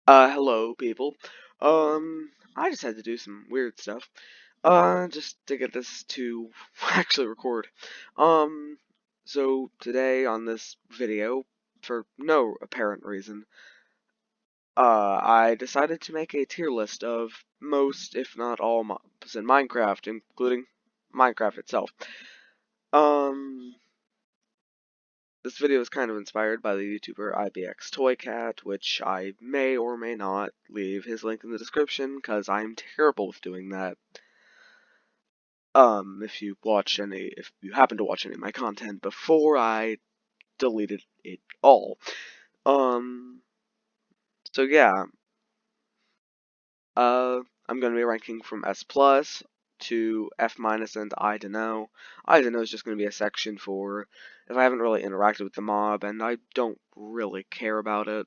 Hello, people. I just had to do some weird stuff. Just to get this to actually record. Um, so today on this video, for no apparent reason, I decided to make a tier list of most, if not all, mobs in Minecraft, including Minecraft itself. Um, This video is kind of inspired by the YouTuber IBX Toycat, which I may or may not leave his link in the description, because I'm terrible with doing that. If you happen to watch any of my content before I deleted it all. Um, so yeah, uh, I'm gonna be ranking from S plus to F minus and I don't know. I don't know is just gonna be a section for if I haven't really interacted with the mob and I don't really care about it.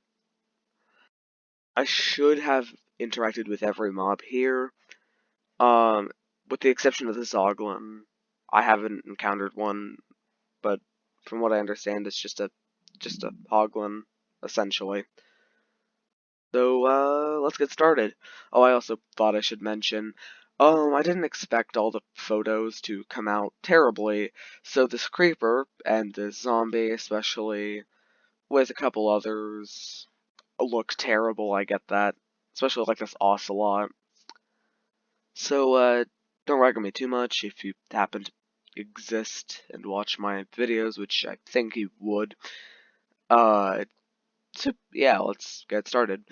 I should have interacted with every mob here, um, with the exception of the Zoglin. I haven't encountered one, but from what I understand, it's just a Hoglin, essentially. So, let's get started. Oh, I also thought I should mention, I didn't expect all the photos to come out terribly, so this creeper, and this zombie especially, with a couple others, look terrible, I get that. Especially like this ocelot. So, don't rag on me too much if you happen to exist and watch my videos, which I think you would. Uh, so yeah, let's get started.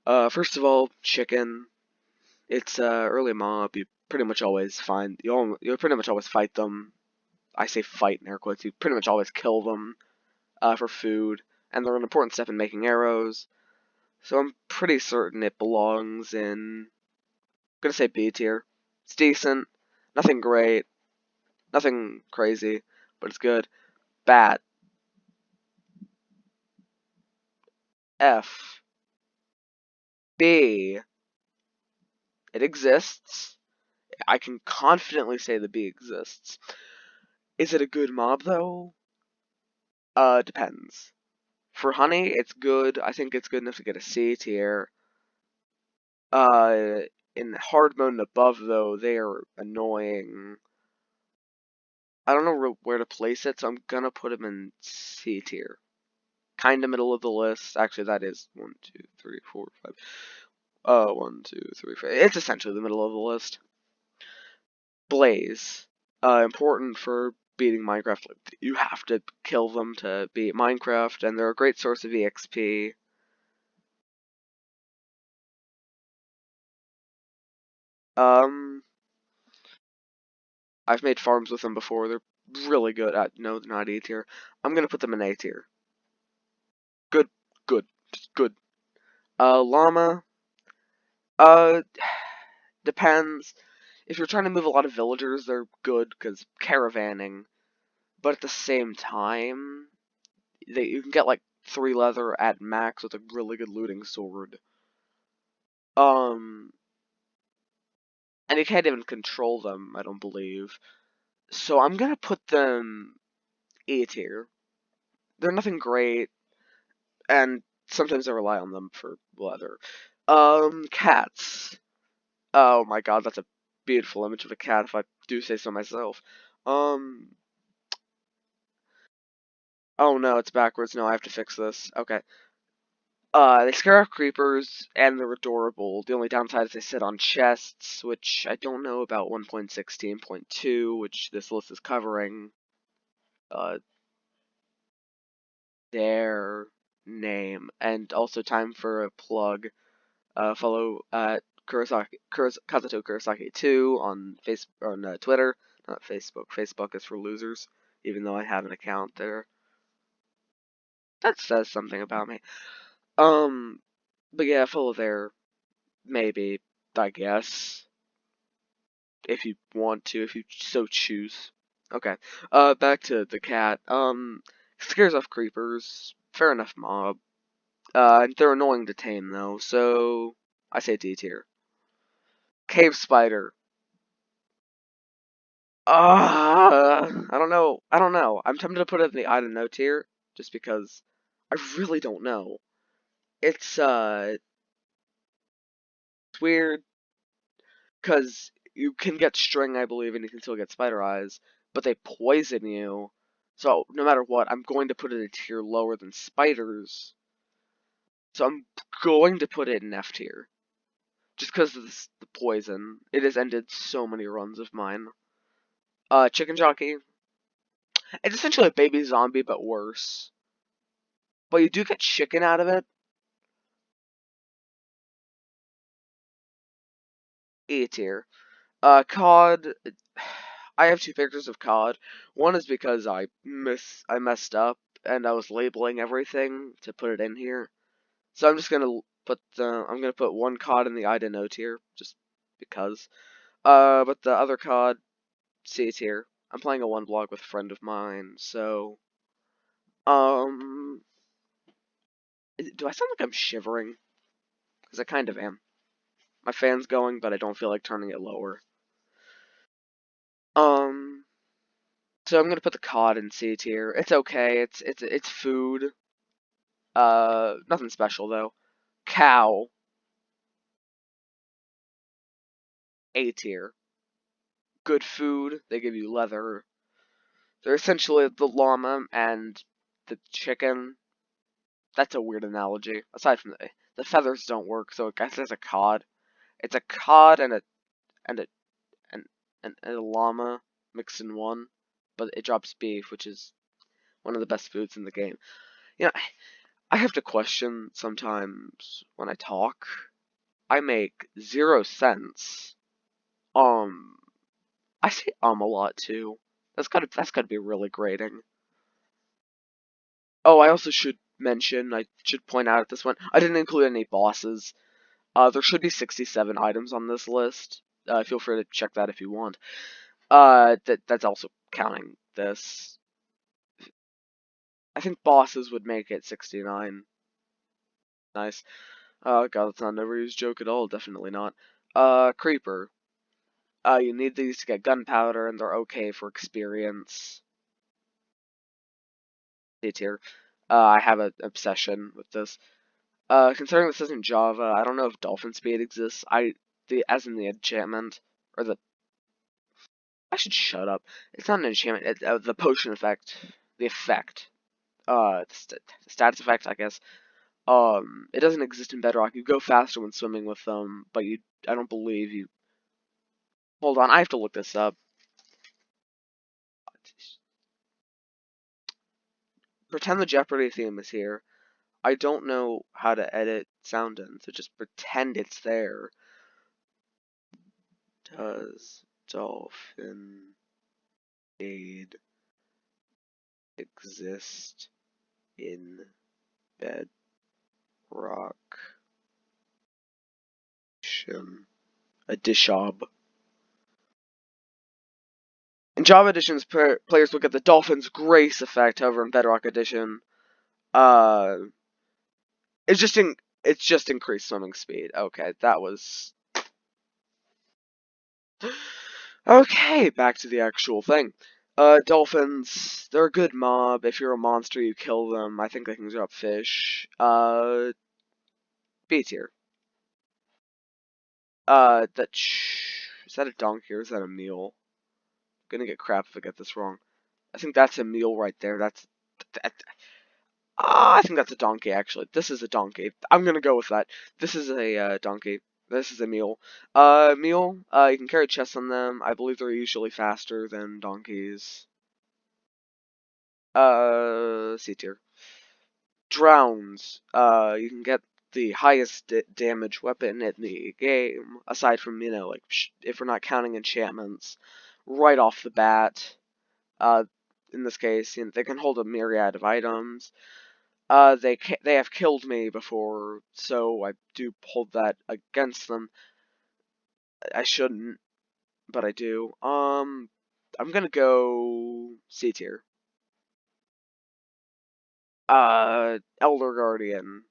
First of all, chicken. It's early mob. You pretty much always find you pretty much always fight them. I say fight in air quotes. You pretty much always kill them for food, and they're an important step in making arrows. So I'm pretty certain it belongs in. I'm gonna say B tier. It's decent, nothing great. Nothing crazy, but it's good. Bat. F. B. It exists. I can confidently say the B exists. Is it a good mob, though? Depends. For honey, it's good. I think it's good enough to get a C tier. Uh, in hard mode and above, though, they are annoying. I don't know where to place it, so I'm gonna put them in C tier. Kinda middle of the list. Actually, that is 1, 2, 3, 4, 5. 1, 2, 3, 4. It's essentially the middle of the list. Blaze. Important for beating Minecraft. You have to kill them to beat Minecraft, and they're a great source of EXP. Um, I've made farms with them before. They're really good at. No, they're not A tier. I'm gonna put them in A tier. Good, good, just good. Llama. Uh, depends. If you're trying to move a lot of villagers, they're good because caravanning. But at the same time, you can get like 3 leather at max with a really good looting sword. Um, and you can't even control them, I don't believe. So I'm gonna put them A tier. They're nothing great, and sometimes I rely on them for leather. Cats. Oh my god, that's a beautiful image of a cat if I do say so myself. Um, oh no, it's backwards. No, I have to fix this. Okay. They scare off creepers, and they're adorable. The only downside is they sit on chests, which I don't know about 1.16.2, which this list is covering. Uh, their name. And also time for a plug. Follow Kazuto Kurosaki 2 on Twitter. Not Facebook. Facebook is for losers, even though I have an account there. That says something about me. Um, but yeah, follow there. Maybe, I guess. If you want to, if you so choose. Okay. Back to the cat. Scares off creepers. Fair enough mob. They're annoying to tame though, so I say D tier. Cave spider. I don't know. I don't know. I'm tempted to put it in the I don't know tier, just because I really don't know. It's It's weird, because you can get string, I believe, and you can still get spider eyes, but they poison you. So, no matter what, I'm going to put it a tier lower than spiders. So I'm going to put it in F tier. Just because of the poison. It has ended so many runs of mine. Chicken Jockey. It's essentially a baby zombie, but worse. But you do get chicken out of it. A tier. COD. I have two pictures of COD. One is because I messed up and I was labeling everything to put it in here. So I'm just gonna put one COD in the I don't know tier, just because. But the other COD, C tier. I'm playing a one block with a friend of mine, so um, do I sound like I'm shivering? Because I kind of am. My fan's going, but I don't feel like turning it lower. Um, so I'm gonna put the COD in C tier. It's okay. It's food. Nothing special though. Cow, A tier. Good food. They give you leather. They're essentially the llama and the chicken. That's a weird analogy. Aside from the feathers don't work, so I guess it's a cod. It's a cod and a and, and a llama mixed in one, but it drops beef, which is one of the best foods in the game. You know, I have to question sometimes when I talk. I make 0 sense. Um, I say a lot too. That's gotta be really grating. Oh, I also should mention, I should point out at this one, I didn't include any bosses. There should be 67 items on this list. Feel free to check that if you want. That's also counting this. I think bosses would make it 69. Nice. Oh god, that's not an overused joke at all. Definitely not. Creeper. You need these to get gunpowder, and they're okay for experience. D tier. I have an obsession with this. Considering this isn't Java, I don't know if dolphin speed exists. As in the enchantment, or the, I should shut up. It's not an enchantment, the potion effect. The effect. The status effect, I guess. It doesn't exist in Bedrock. You go faster when swimming with them, but I don't believe you. Hold on, I have to look this up. Pretend the Jeopardy theme is here. I don't know how to edit sound in, so just pretend it's there. Does dolphin aid exist in Bedrock Edition? In Java Editions, players will get the Dolphin's Grace effect. However, in Bedrock Edition, uh, it's just increased swimming speed. Okay, that was okay. Back to the actual thing. Dolphins, they're a good mob. If you're a monster, you kill them. I think they can drop fish. B tier. Is that a donkey or is that a mule? I'm gonna get crap if I get this wrong. I think that's a mule right there. That, I think that's a donkey, actually. This is a donkey. I'm gonna go with that. This is a donkey. This is a mule. Mule, you can carry chests on them. I believe they're usually faster than donkeys. C tier. Drowns. You can get the highest damage weapon in the game, aside from, like, if we're not counting enchantments, right off the bat. Uh, in this case, they can hold a myriad of items. They have killed me before, so I do hold that against them. I shouldn't, but I do. I'm gonna go C tier. Elder Guardian,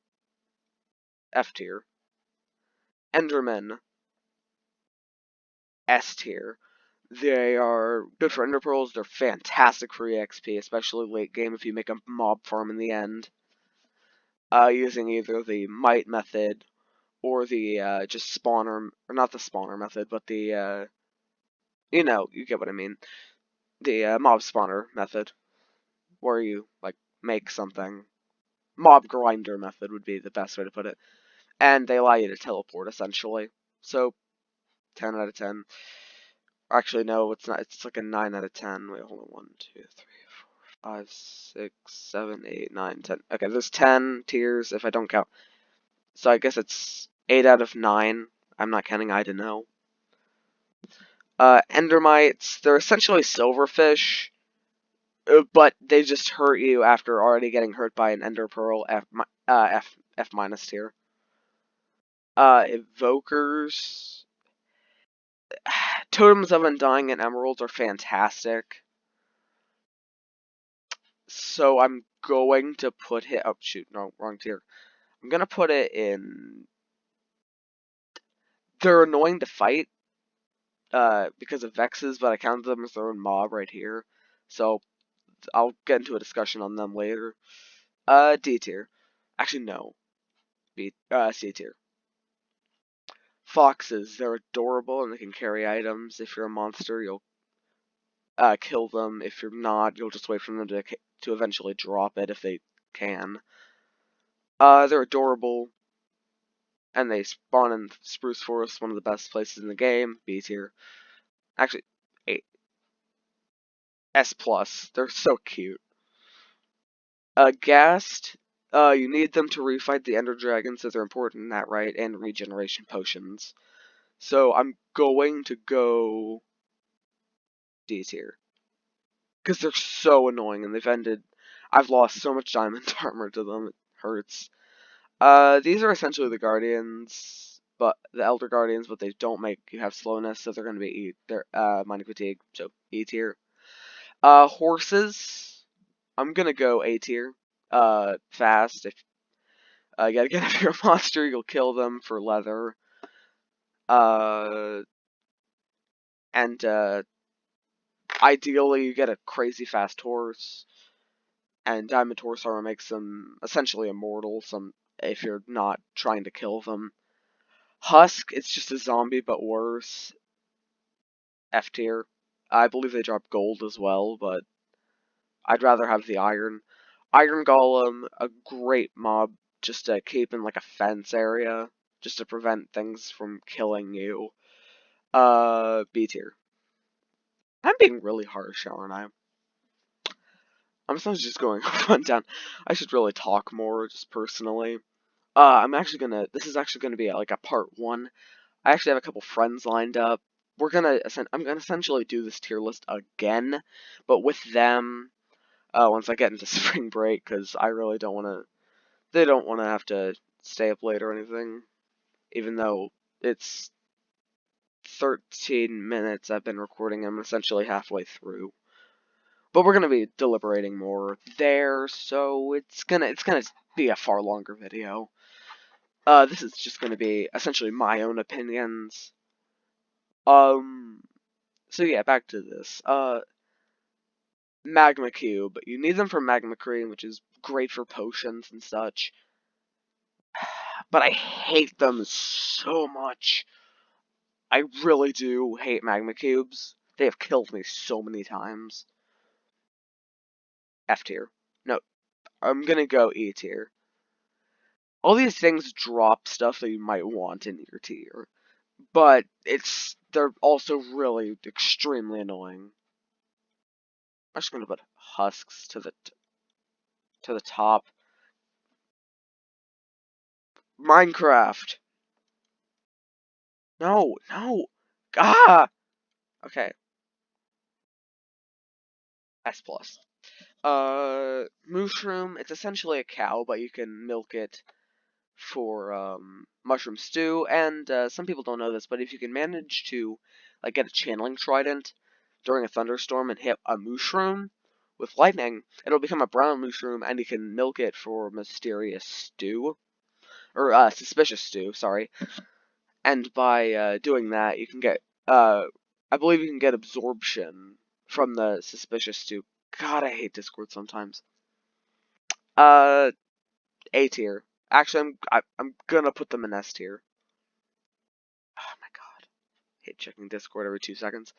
F tier. Enderman, S tier. They are good for ender pearls. They're fantastic for EXP, especially late game if you make a mob farm in the end. Using either the might method or the just spawner, or not the spawner method, but the you get what I mean. The mob spawner method, where you like make something. Mob grinder method would be the best way to put it. And they allow you to teleport essentially. So 10 out of 10. Actually, no, it's not. It's like a 9 out of 10. Wait, hold on. 1, 2, 3, 4, 5, 6, 7, 8, 9, 10. Okay, there's 10 tiers if I don't count. So I guess it's 8 out of 9. I'm not counting I to know. Endermites, they're essentially silverfish, but they just hurt you after already getting hurt by an ender pearl. F minus tier. Evokers, totems of undying and emeralds are fantastic. So I'm going to put it. Oh shoot, no, wrong tier. I'm gonna put it in. They're annoying to fight, because of Vexes, but I counted them as their own mob right here. So I'll get into a discussion on them later. D tier. Actually, no. C tier. Foxes, they're adorable and they can carry items. If you're a monster, you'll kill them. If you're not, you'll just wait for them to eventually drop it if they can. They're adorable, and they spawn in Spruce Forest, one of the best places in the game. B tier. Actually, A. S plus. They're so cute. Ghast. You need them to refight the Ender Dragon, so they're important in that, right? And regeneration potions. So I'm going to go D tier. Because they're so annoying, and I've lost so much diamond armor to them, it hurts. These are essentially the Guardians, but the Elder Guardians, but they don't make you have slowness, so they're going to be mining fatigue, so E tier. Horses, I'm going to go A tier. Fast, if you gotta get if you're a monster, you'll kill them for leather. And ideally you get a crazy fast horse. And Diamond Horse Armor makes them essentially immortal, if you're not trying to kill them. Husk, it's just a zombie, but worse. F tier. I believe they drop gold as well, but I'd rather have the iron. Iron Golem, a great mob just to keep in like a fence area, just to prevent things from killing you. B tier. I'm being really harsh, aren't I? I'm sometimes just going run down. I should really talk more, just personally. This is actually gonna be like a part 1. I actually have a couple friends lined up. I'm gonna essentially do this tier list again, but with them, once I get into spring break, because I really don't want to, they don't want to have to stay up late or anything, even though it's 13 minutes I've been recording. I'm essentially halfway through. But we're gonna be deliberating more there, so it's gonna be a far longer video. This is just gonna be essentially my own opinions. So yeah, back to this. Magma Cube. You need them for Magma Cream, which is great for potions and such. But I hate them so much. I really do hate Magma Cubes. They have killed me so many times. F tier. No, I'm gonna go E tier. All these things drop stuff that you might want in your tier, but they're also really extremely annoying. I'm just gonna put husks to the top. Minecraft. No, no. Ah. Okay. S plus. Mushroom. It's essentially a cow, but you can milk it for mushroom stew. And some people don't know this, but if you can manage to like get a channeling trident during a thunderstorm and hit a mushroom with lightning, it'll become a brown mushroom, and you can milk it for mysterious stew or suspicious stew. Sorry. And by doing that, you can get I believe you can get absorption from the suspicious stew. God, I hate Discord sometimes. Uh, A tier. Actually, I'm gonna put them in S tier. hate checking Discord every 2 seconds.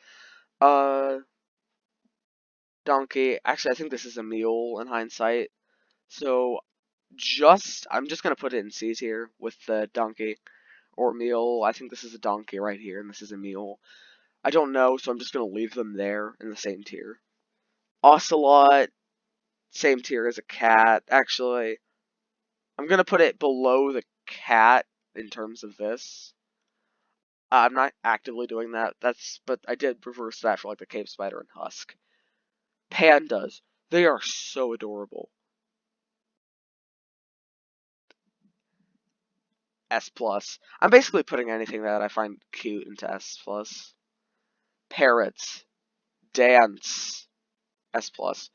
Donkey. Actually, I think this is a mule in hindsight. So, I'm just gonna put it in C tier with the donkey or mule. I think this is a donkey right here, and this is a mule. I don't know, so I'm just gonna leave them there in the same tier. Ocelot, same tier as a cat. Actually, I'm gonna put it below the cat in terms of this. I'm not actively doing that. But I did reverse that for like the cave spider and husk. Pandas, they are so adorable. S plus. I'm basically putting anything that I find cute into S plus. Parrots, dance, S plus.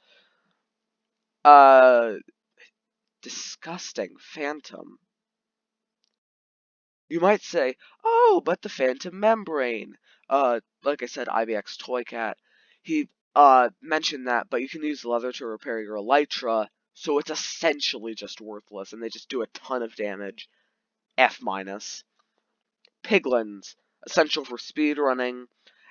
Uh, disgusting phantom. You might say, oh, but the phantom membrane. Like I said, IBX Toy Cat. He mentioned that, but you can use leather to repair your elytra, so it's essentially just worthless, and they just do a ton of damage. F minus. Piglins, essential for speedrunning,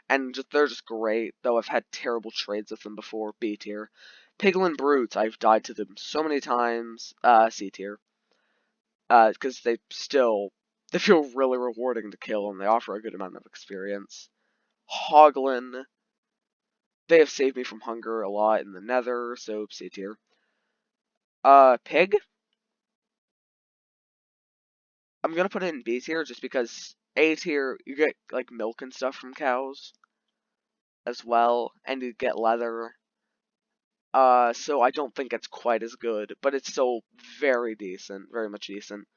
and they're just great, though I've had terrible trades with them before, B tier. Piglin Brutes, I've died to them so many times, C tier. Because they feel really rewarding to kill, and they offer a good amount of experience. Hoglin, they have saved me from hunger a lot in the nether, so C tier. Pig, I'm gonna put it in B tier just because A tier, you get, like, milk and stuff from cows as well, and you get leather. So I don't think it's quite as good, but it's still very decent, very much decent.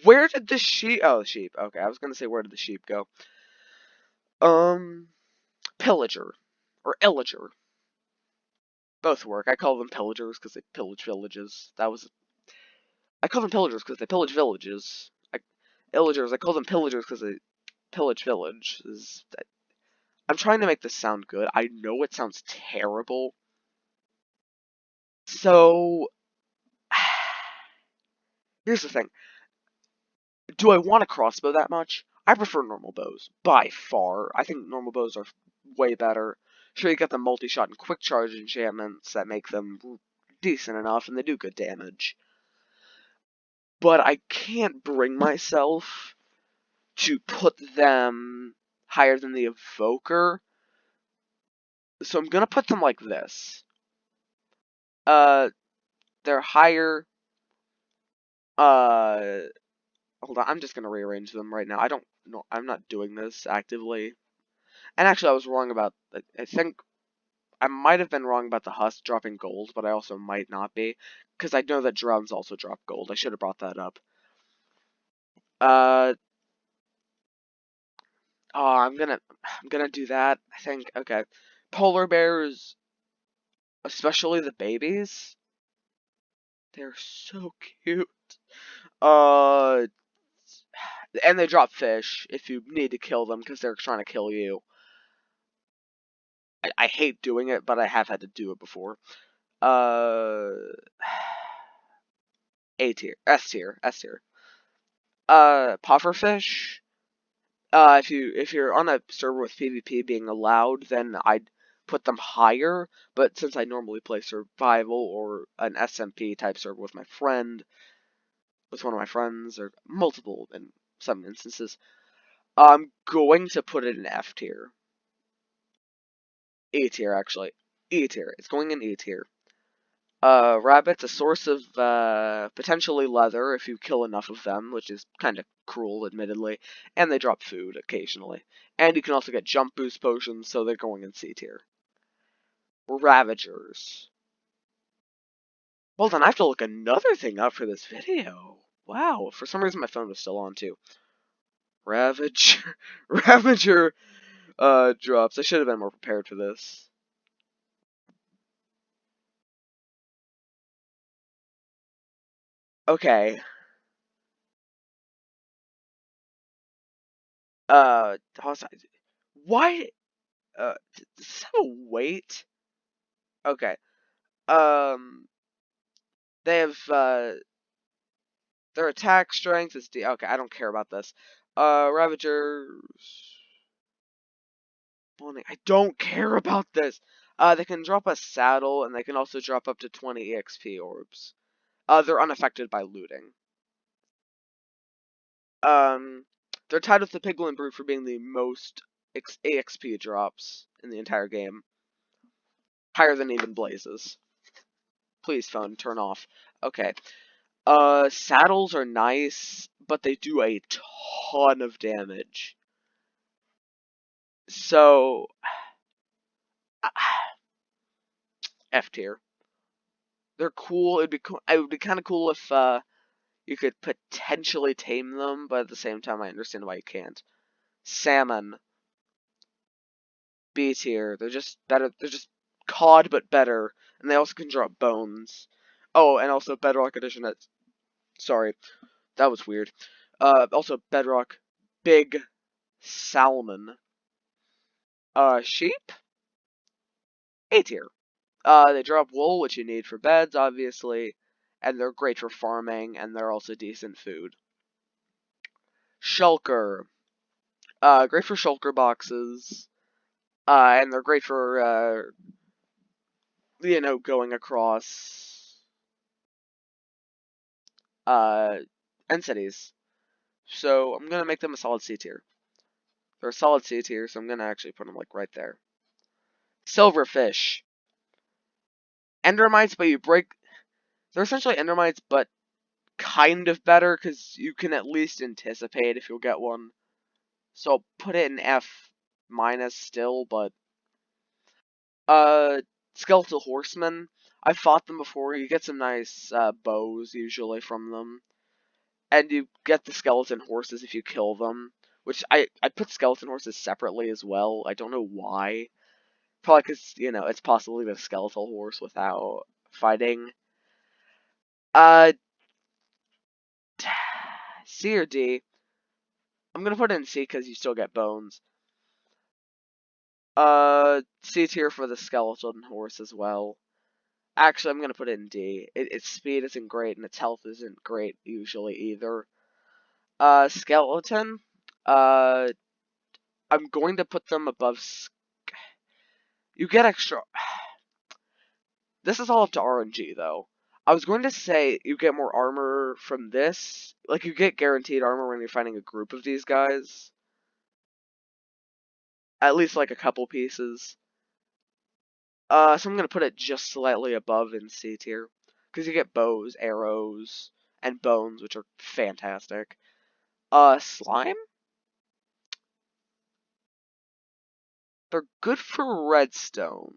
Where did the sheep? Oh, sheep. Okay, I was gonna say where did the sheep go? Pillager or illager, both work. I call them pillagers because they pillage villages. I call them pillagers because they pillage villages. Illagers, I call them pillagers because they pillage villages. I'm trying to make this sound good. I know it sounds terrible. So here's the thing. Do I want a crossbow that much? I prefer normal bows, by far. I think normal bows are way better. Sure, you get the multi-shot and quick charge enchantments that make them decent enough, and they do good damage. But I can't bring myself to put them higher than the Evoker, so I'm gonna put them like this. Uh, they're higher. Uh, hold on, I'm just gonna rearrange them right now. I don't know, I'm not doing this actively. And actually, I was wrong about, I think, I might have been wrong about the husk dropping gold, but I also might not be, because I know that drones also drop gold. I should have brought that up. Uh, oh, I'm gonna do that, I think. Okay. Polar bears, especially the babies, they're so cute. Uh, and they drop fish if you need to kill them, because they're trying to kill you. I hate doing it, but I have had to do it before. Uh, A tier, S tier, S tier. Pufferfish. If you're on a server with PvP being allowed, then I'd put them higher. But since I normally play survival or an SMP type server with one of my friends, or multiple in some instances, I'm going to put it in F tier. E tier actually. E tier. It's going in E tier. Rabbits, a source of, potentially leather if you kill enough of them, which is kind of cruel, admittedly, and they drop food occasionally. And you can also get jump boost potions, so they're going in C tier. Ravagers. Hold on, I have to look another thing up for this video. Wow, for some reason my phone was still on, too. Ravager, Ravager, drops. I should have been more prepared for this. Okay. Why, does this have a weight? Okay. Um, they have, their attack strength is okay, I don't care about this. Ravagers. I don't care about this. They can drop a saddle, and they can also drop up to 20 EXP orbs. They're unaffected by looting. Um, they're tied with the Piglin Brute for being the most EXP drops in the entire game. Higher than even Blazes. Please, phone, turn off. Okay. Saddles are nice, but they do a ton of damage. So, F tier. They're cool. It would be kind of cool if you could potentially tame them, but at the same time, I understand why you can't. Salmon, B tier. They're just better. They're just cod, but better, and they also can drop bones. Oh, and also Bedrock Edition. Sorry, that was weird. Also Bedrock, big salmon. Sheep, A tier. They drop wool, which you need for beds, obviously, and they're great for farming, and they're also decent food. Shulker, great for shulker boxes, and they're great for, going across, end cities. So I'm gonna make them a solid C tier. They're a solid C tier, so I'm gonna actually put them, like, right there. Silverfish. Endermites, but you break... They're essentially Endermites, but kind of better, because you can at least anticipate if you'll get one. So I'll put it in F minus still, but... Skeletal Horsemen. I fought them before. You get some nice bows, usually, from them. And you get the skeleton horses if you kill them. Which, I put skeleton horses separately as well. I don't know why. Probably because, it's possibly the skeletal horse without fighting. C or D? I'm gonna put it in C because you still get bones. C tier for the skeleton horse as well. Actually, I'm gonna put it in D. Its speed isn't great and its health isn't great usually either. Skeleton. I'm going to put them above. You get extra. This is all up to RNG though. I was going to say you get more armor from this. Like, you get guaranteed armor when you're fighting a group of these guys. At least, like, a couple pieces. So I'm gonna put it just slightly above in C tier. Because you get bows, arrows, and bones, which are fantastic. Slime? They're good for redstone.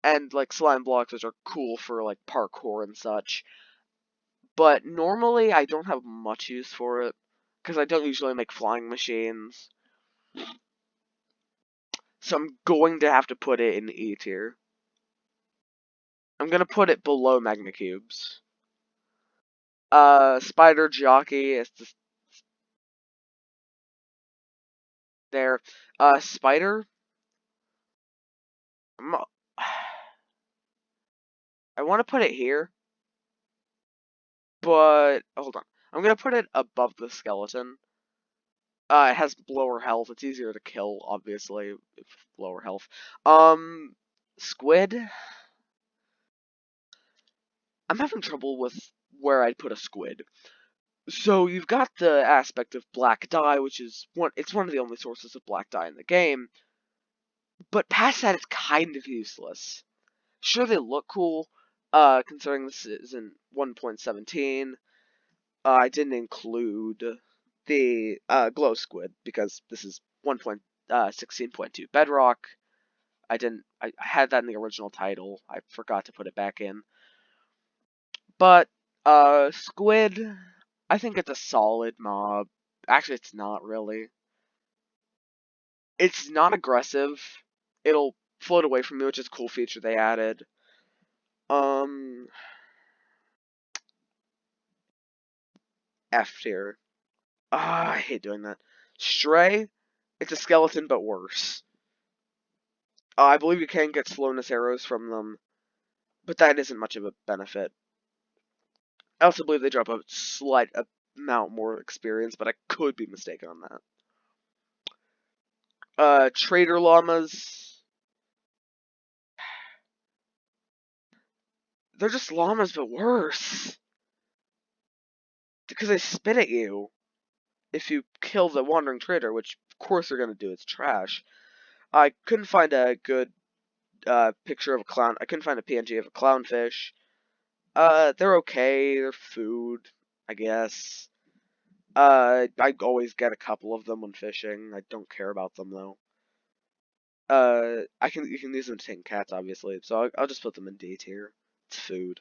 And, like, slime blocks, which are cool for, like, parkour and such. But normally, I don't have much use for it. Because I don't usually make flying machines. So I'm going to have to put it in E tier. I'm gonna put it below magma cubes. Spider jockey is just there. Spider. I want to put it here, but hold on. I'm gonna put it above the skeleton. It has lower health. It's easier to kill, obviously, if lower health. Squid. I'm having trouble with where I'd put a squid. So you've got the aspect of black dye, which is it's one of the only sources of black dye in the game. But past that, it's kind of useless. Sure, they look cool, considering this is in 1.17. I didn't include the glow squid because this is 1.16.2 Bedrock. I had that in the original title. I forgot to put it back in. But squid, I think it's a solid mob. Actually, it's not really. It's not aggressive. It'll float away from you, which is a cool feature they added. F tier. I hate doing that. Stray, it's a skeleton, but worse. I believe you can get slowness arrows from them, but that isn't much of a benefit. I also believe they drop a amount more experience, but I could be mistaken on that. Trader llamas. They're just llamas, but worse. Because they spit at you if you kill the wandering trader, which of course they're gonna do. It's trash. I couldn't find a good picture of a clown. I couldn't find a PNG of a clownfish. They're okay. They're food, I guess. I always get a couple of them when fishing. I don't care about them though. You can use them to tame cats, obviously. So I'll just put them in D tier. It's food.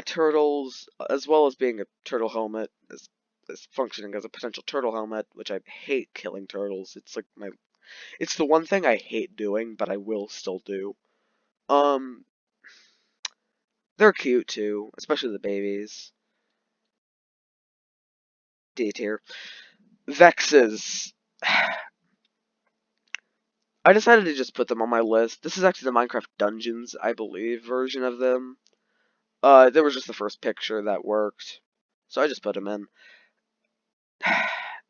Turtles, as well as being a turtle helmet, is functioning as a potential turtle helmet, which I hate killing turtles. It's like it's the one thing I hate doing, but I will still do. Um, they're cute too, especially the babies. D tier. Vexes. I decided to just put them on my list. This is actually the Minecraft Dungeons, I believe, version of them. There was just the first picture that worked, so I just put them in.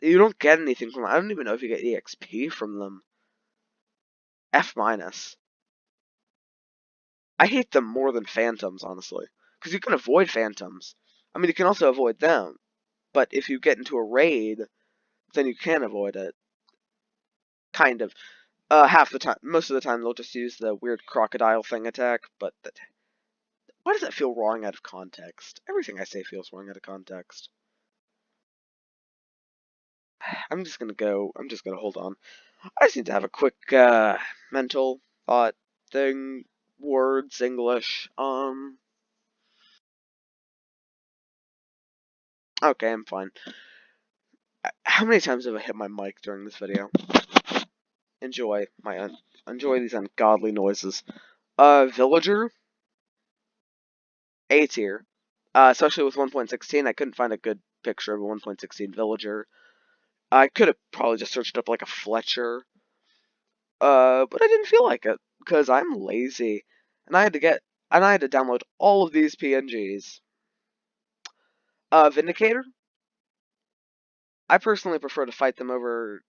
You don't get anything from them. I don't even know if you get EXP from them. F minus. I hate them more than phantoms, honestly, because you can avoid phantoms. I mean, you can also avoid them, but if you get into a raid, then you can avoid it. Kind of. Half the time, most of the time, they'll just use the weird crocodile thing attack, but why does that feel wrong out of context? Everything I say feels wrong out of context. I'm just gonna hold on. I just need to have a quick, mental thought thing. Words, English. Okay, I'm fine. How many times have I hit my mic during this video? Enjoy these ungodly noises. Villager, A tier. Especially with 1.16, I couldn't find a good picture of a 1.16 villager. I could have probably just searched up like a Fletcher. But I didn't feel like it because I'm lazy, and I had to download all of these PNGs. Vindicator. I personally prefer to fight them over.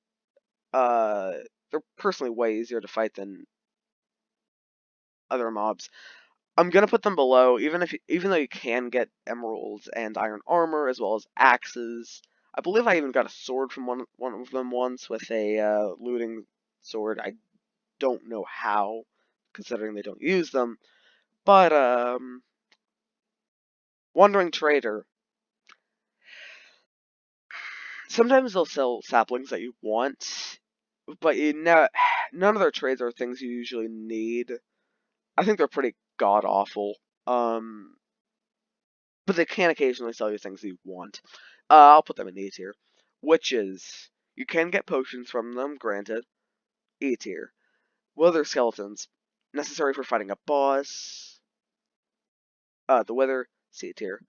They're personally way easier to fight than other mobs. I'm gonna put them below, even though you can get emeralds and iron armor as well as axes. I believe I even got a sword from one of them once with a looting sword. I don't know how, considering they don't use them. But wandering trader. Sometimes they'll sell saplings that you want, but none of their trades are things you usually need. I think they're pretty god awful. But they can occasionally sell you things you want. I'll put them in E tier. Witches. You can get potions from them, granted. E tier. Wither skeletons. Necessary for fighting a boss. The wither, C tier.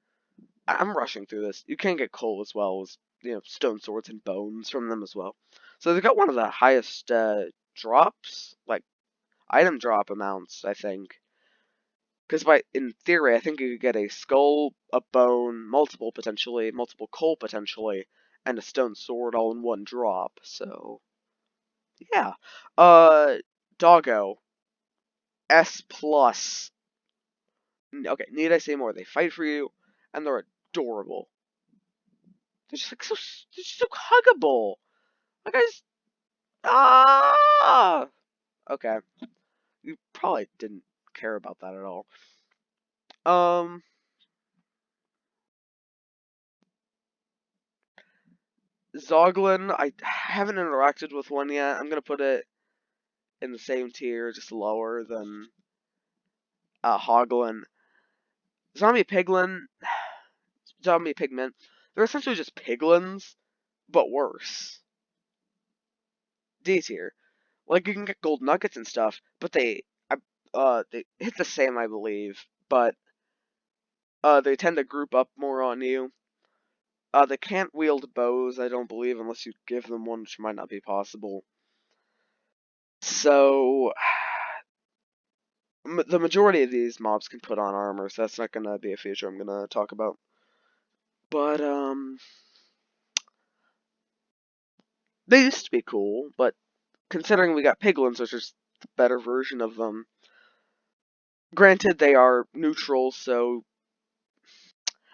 I'm rushing through this. You can get coal as well as, stone swords and bones from them as well. So they've got one of the highest drops, like item drop amounts, I think. Because in theory, I think you could get a skull, a bone, multiple potentially, multiple coal potentially, and a stone sword all in one drop. So yeah. Doggo S plus. Okay, need I say more? They fight for you, and they're adorable. They're just like they're just so huggable. Like ah. Okay, you probably didn't care about that at all. Zoglin, I haven't interacted with one yet. I'm gonna put it in the same tier, just lower than Hoglin. Zombie Piglin, Zombie Pigment, they're essentially just piglins, but worse. D tier. Like, you can get gold nuggets and stuff, but they hit the same, I believe, but they tend to group up more on you. They can't wield bows, I don't believe, unless you give them one, which might not be possible. So, the majority of these mobs can put on armor, so that's not gonna be a feature I'm gonna talk about. But, They used to be cool, but considering we got piglins, which is the better version of them. Granted, they are neutral, so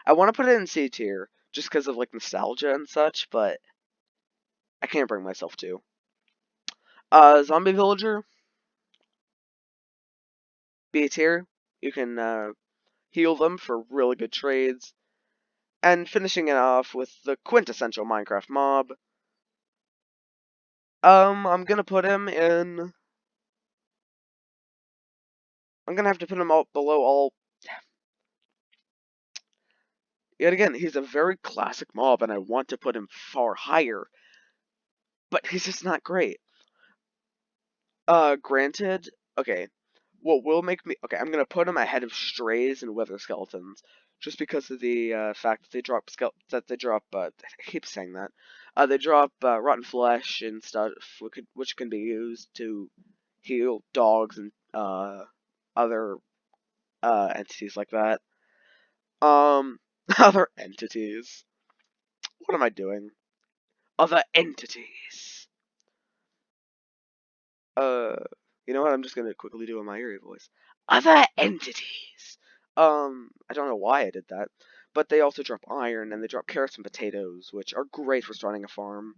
I want to put it in C tier just because of like nostalgia and such, but I can't bring myself to. Zombie Villager, B tier. You can heal them for really good trades, and finishing it off with the quintessential Minecraft mob. I'm gonna put him in. I'm gonna have to put him out below all. Yet again, he's a very classic mob, and I want to put him far higher, but he's just not great. Granted, okay, what will make me okay? I'm gonna put him ahead of strays and wither skeletons, just because of the fact that they drop I keep saying that. They drop rotten flesh and stuff, which can be used to heal dogs and other entities like that. Um, other entities. What am I doing? Other entities. Uh, you know what? I'm just gonna quickly do a my eerie voice. Other entities. I don't know why I did that, but they also drop iron and they drop carrots and potatoes, which are great for starting a farm.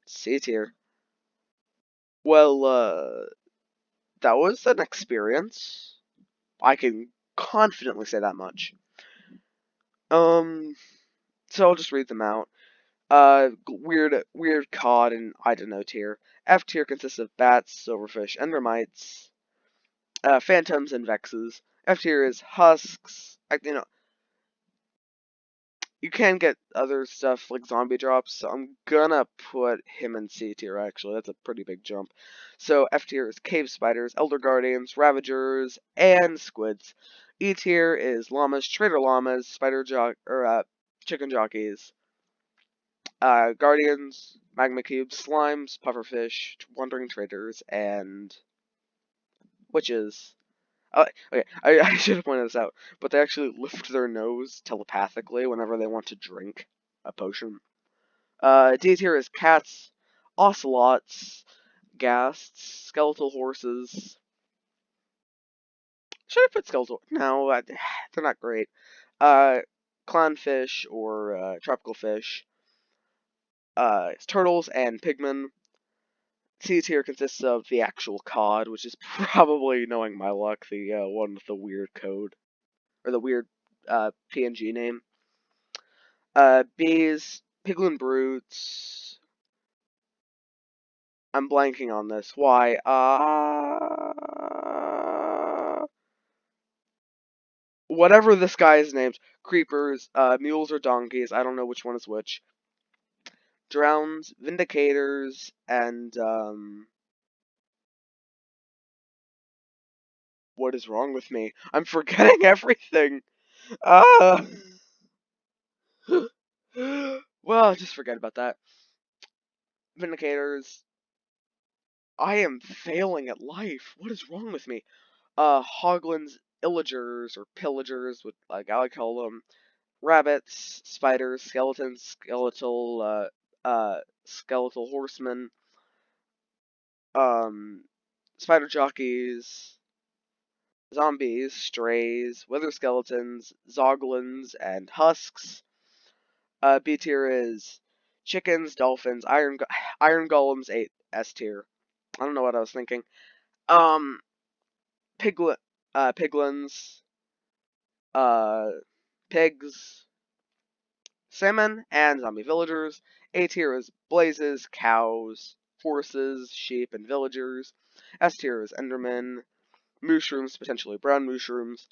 C tier. Well, that was an experience. I can confidently say that much. Um, so I'll just read them out. Weird cod and I don't know tier. F tier consists of bats, silverfish, endermites, phantoms, and vexes. F tier is husks. You can get other stuff like zombie drops, so I'm gonna put him in C tier actually. That's a pretty big jump. So F tier is cave spiders, elder guardians, ravagers, and squids. E tier is llamas, trader llamas, chicken jockeys, guardians, magma cubes, slimes, pufferfish, wandering traders, and witches. Okay, I should have pointed this out, but they actually lift their nose telepathically whenever they want to drink a potion. D tier is cats, ocelots, ghasts, skeletal horses. Should I put skeletal? No, they're not great. Uh, clownfish or tropical fish. Turtles and pigmen. C tier consists of the actual cod, which is probably, knowing my luck, the one with the weird code or the weird PNG name. Bees, piglin brutes. I'm blanking on this. Why? Whatever this guy is named. Creepers, mules or donkeys. I don't know which one is which. Drowns, vindicators, and what is wrong with me? I'm forgetting everything. Ah. Well, just forget about that. Vindicators. I am failing at life. What is wrong with me? Hoglins, illagers or pillagers, like I call them. Rabbits, spiders, skeletons, skeletal horsemen, um, spider jockeys, zombies, strays, wither skeletons, zoglins, and husks. B tier is chickens, dolphins, iron golems. 8 S tier. I don't know what I was thinking. Um, piglins, uh, pigs, salmon, and zombie villagers. A tier is blazes, cows, horses, sheep, and villagers. S tier is endermen, mushrooms, potentially brown mushrooms.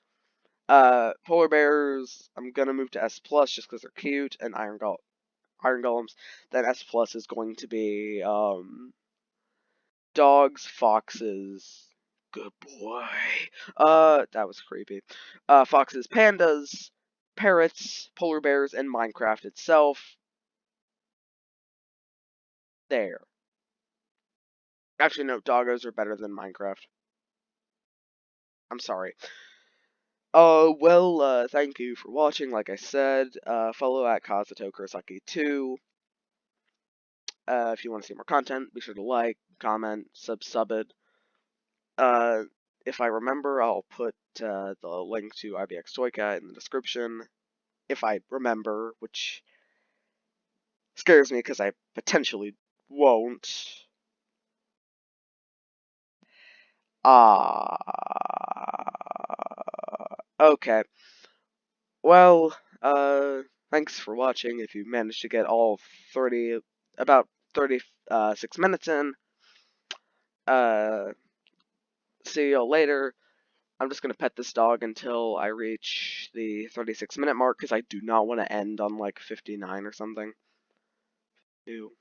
Polar bears, I'm gonna move to S plus just because they're cute, and iron golems. Then S plus is going to be dogs, foxes. Good boy. That was creepy. Foxes, pandas, parrots, polar bears, and Minecraft itself. There. Actually, no, doggos are better than Minecraft. I'm sorry. Thank you for watching. Like I said, follow at Kazuto Kurosaki 2. If you want to see more content, be sure to like, comment, sub it. Uh, if I remember, I'll put the link to IBX Toycat in the description. If I remember, which scares me because I potentially won't. Okay. Well, thanks for watching. If you managed to get all 30, about 36 minutes in, uh, see you all later. I'm just gonna pet this dog until I reach the 36-minute mark, because I do not want to end on like 59 or something. Ew.